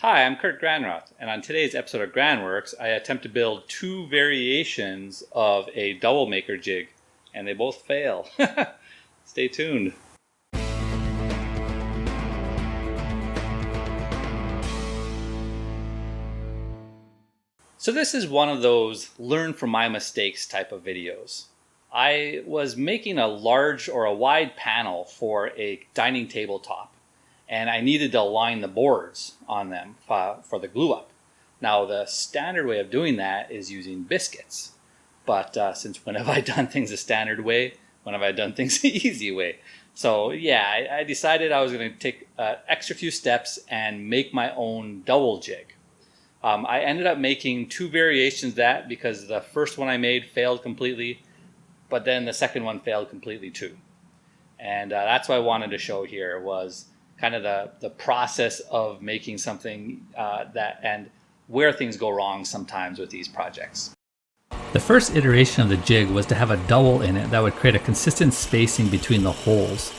Hi, I'm Kurt Granworks, and on today's episode of Granworks, I attempt to build two variations of a dowel maker jig, and they both fail. Stay tuned. So this is one of those learn from my mistakes type of videos. I was making a large or a wide panel for a dining table top, and I needed to align the boards on them for the glue up. Now the standard way of doing that is using biscuits, but since when have I done things the standard way? When have I done things the easy way? So yeah, I decided I was going to take extra few steps and make my own dowel jig. I ended up making two variations of that because the first one I made failed completely, but then the second one failed completely too. And that's what I wanted to show here was kind of the process of making something and where things go wrong sometimes with these projects. The first iteration of the jig was to have a dowel in it that would create a consistent spacing between the holes.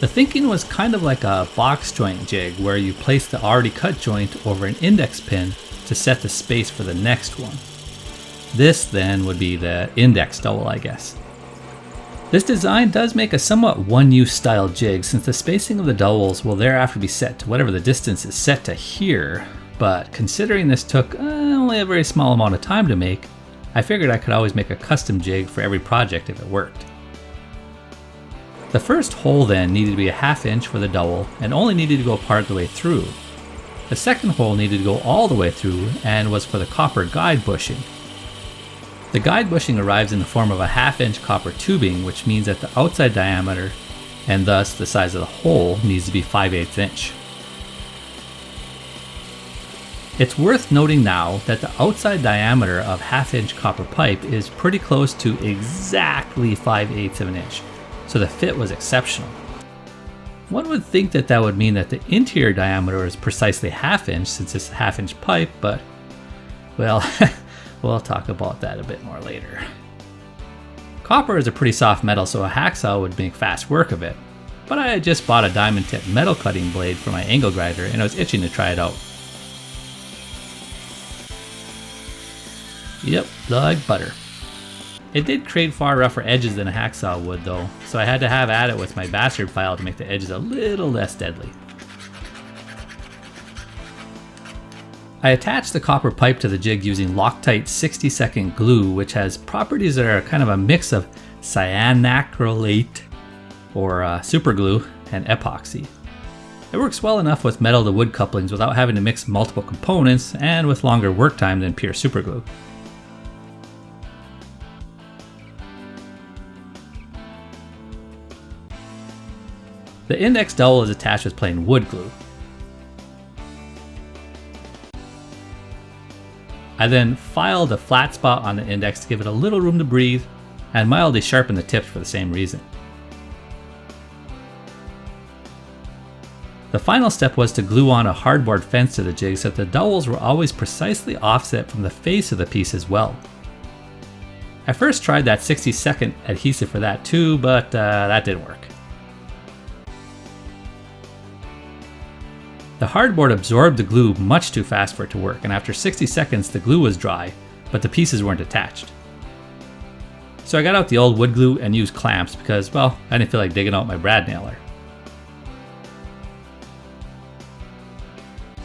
The thinking was kind of like a box joint jig where you place the already cut joint over an index pin to set the space for the next one. This then would be the index dowel, I guess. This design does make a somewhat one-use style jig since the spacing of the dowels will thereafter be set to whatever the distance is set to here, but considering this took only a very small amount of time to make, I figured I could always make a custom jig for every project if it worked. The first hole then needed to be a 1/2 inch for the dowel and only needed to go part of the way through. The second hole needed to go all the way through and was for the copper guide bushing. The guide bushing arrives in the form of a 1/2 inch copper tubing, which means that the outside diameter, and thus the size of the hole, needs to be 5/8 inch. It's worth noting now that the outside diameter of 1/2 inch copper pipe is pretty close to exactly 5/8 of an inch, so the fit was exceptional. One would think that that would mean that the interior diameter is precisely 1/2 inch since it's a 1/2 inch pipe, but, well, we'll talk about that a bit more later. Copper is a pretty soft metal, so a hacksaw would make fast work of it, but I had just bought a diamond tip metal cutting blade for my angle grinder and I was itching to try it out. Yep, like butter. It did create far rougher edges than a hacksaw would though, so I had to have at it with my bastard file to make the edges a little less deadly. I attached the copper pipe to the jig using Loctite 60-second glue, which has properties that are kind of a mix of cyanacrylate or super glue and epoxy. It works well enough with metal to wood couplings without having to mix multiple components and with longer work time than pure super glue. The index dowel is attached with plain wood glue. I then filed a flat spot on the index to give it a little room to breathe and mildly sharpened the tips for the same reason. The final step was to glue on a hardboard fence to the jig so that the dowels were always precisely offset from the face of the piece as well. I first tried that 60-second adhesive for that too, but that didn't work. The hardboard absorbed the glue much too fast for it to work, and after 60 seconds the glue was dry, but the pieces weren't attached. So I got out the old wood glue and used clamps because, well, I didn't feel like digging out my brad nailer.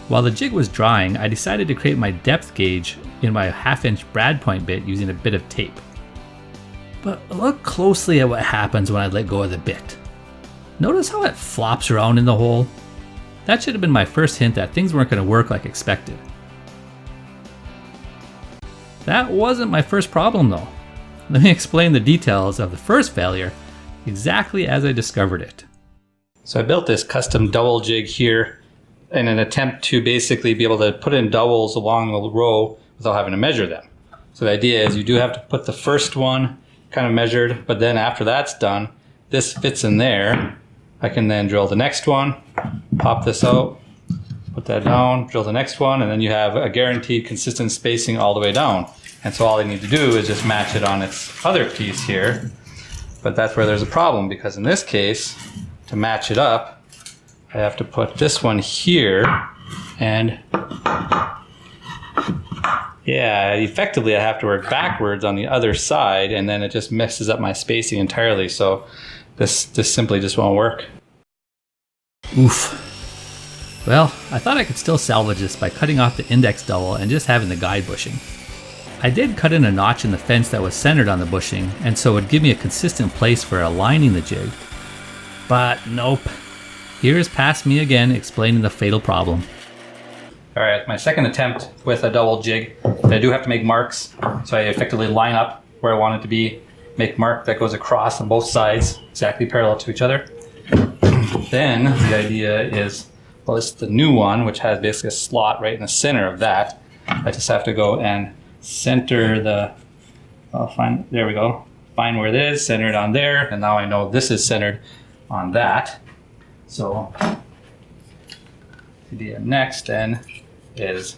While the jig was drying, I decided to create my depth gauge in my 1/2 inch brad point bit using a bit of tape. But look closely at what happens when I let go of the bit. Notice how it flops around in the hole? That should have been my first hint that things weren't going to work like expected. That wasn't my first problem though. Let me explain the details of the first failure exactly as I discovered it. So I built this custom dowel jig here in an attempt to basically be able to put in dowels along the row without having to measure them. So the idea is you do have to put the first one kind of measured, but then after that's done, this fits in there. I can then drill the next one, pop this out, put that down, drill the next one, and then you have a guaranteed consistent spacing all the way down. And so all I need to do is just match it on its other piece here. But that's where there's a problem, because in this case, to match it up, I have to put this one here And yeah, effectively I have to work backwards on the other side, and then it just messes up my spacing entirely. So this simply just won't work. Oof. Well, I thought I could still salvage this by cutting off the index dowel and just having the guide bushing. I did cut in a notch in the fence that was centered on the bushing, and so it would give me a consistent place for aligning the jig. But nope. Here's past me again explaining the fatal problem. Alright, my second attempt with a dowel jig. I do have to make marks, so I effectively line up where I want it to be, make mark that goes across on both sides, exactly parallel to each other. Then the idea is, well, it's the new one, which has basically a slot right in the center of that. I just have to go and center the, there we go. Find where it is, center it on there, and now I know this is centered on that. So the idea next then is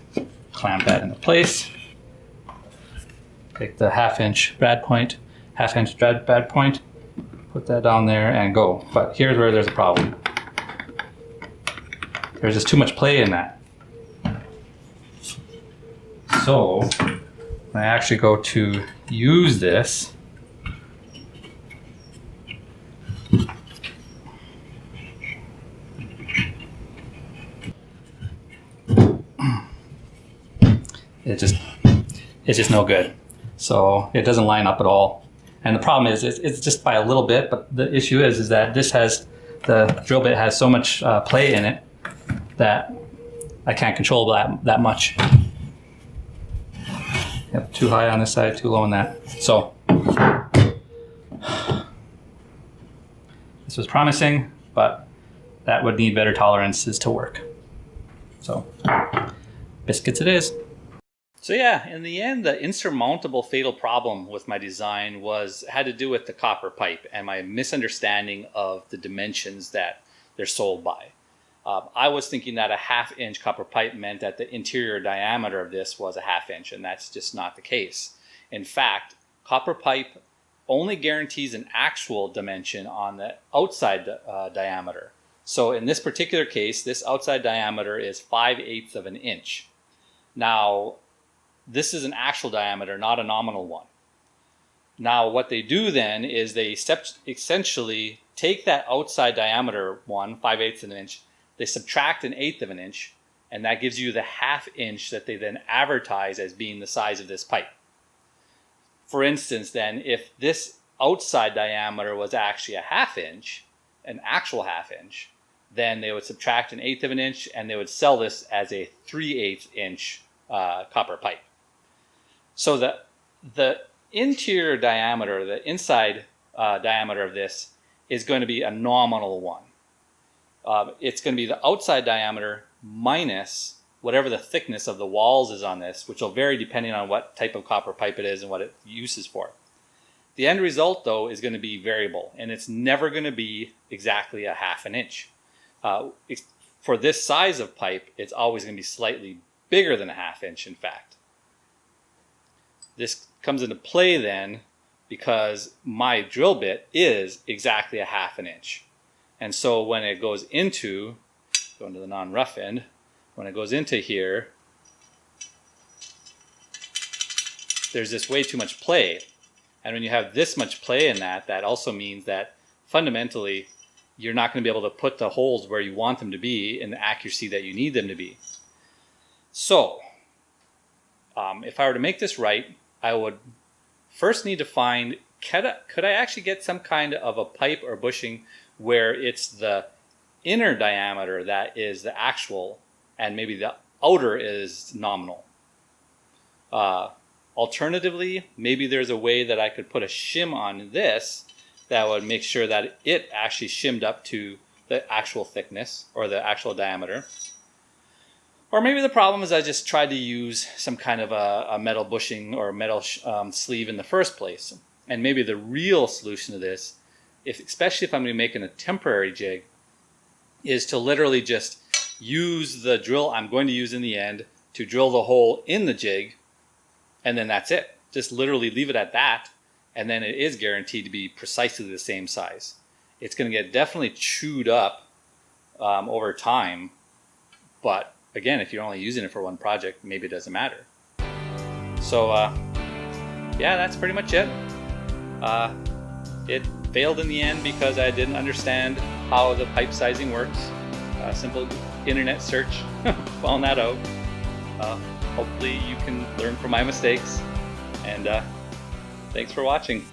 clamp that into place. Take the half-inch brad point, put that down there and go. But here's where there's a problem. There's just too much play in that. So when I actually go to use this, it's just no good. So it doesn't line up at all. And the problem is it's just by a little bit, but the issue is that the drill bit has so much play in it that I can't control that much. Yep, too high on this side, too low on that. So this was promising, but that would need better tolerances to work. So biscuits it is. So yeah, in the end, the insurmountable fatal problem with my design had to do with the copper pipe and my misunderstanding of the dimensions that they're sold by. I was thinking that a 1/2 inch copper pipe meant that the interior diameter of this was a 1/2 inch, and that's just not the case. In fact, copper pipe only guarantees an actual dimension on the outside diameter. So in this particular case, this outside diameter is 5/8 of an inch. Now, this is an actual diameter, not a nominal one. Now, what they do then is they essentially take that outside diameter one, 5/8 of an inch, they subtract 1/8 of an inch, and that gives you the 1/2 inch that they then advertise as being the size of this pipe. For instance, then, if this outside diameter was actually a 1/2 inch, an actual 1/2 inch, then they would subtract 1/8 of an inch, and they would sell this as a 3/8 inch copper pipe. So the interior diameter, the inside diameter of this is going to be a nominal one. It's going to be the outside diameter minus whatever the thickness of the walls is on this, which will vary depending on what type of copper pipe it is and what it uses for. The end result, though, is going to be variable, and it's never going to be exactly a 1/2 inch. For this size of pipe, it's always going to be slightly bigger than a 1/2 inch, in fact. This comes into play then because my drill bit is exactly a 1/2 inch. And so when it goes into, going to the non-rough end, when it goes into here, there's this way too much play. And when you have this much play in that, that also means that fundamentally you're not going to be able to put the holes where you want them to be in the accuracy that you need them to be. So if I were to make this right, I would first need to find, could I actually get some kind of a pipe or bushing where it's the inner diameter that is the actual and maybe the outer is nominal. Alternatively, maybe there's a way that I could put a shim on this that would make sure that it actually shimmed up to the actual thickness or the actual diameter. Or maybe the problem is I just tried to use some kind of a metal bushing or metal sleeve in the first place. And maybe the real solution to this, especially if I'm going to be making a temporary jig, is to literally just use the drill I'm going to use in the end to drill the hole in the jig, and then that's it. Just literally leave it at that, and then it is guaranteed to be precisely the same size. It's going to get definitely chewed up over time, but again, if you're only using it for one project, maybe it doesn't matter. So yeah, that's pretty much it. It failed in the end because I didn't understand how the pipe sizing works. Simple internet search found that out. Hopefully you can learn from my mistakes, and thanks for watching.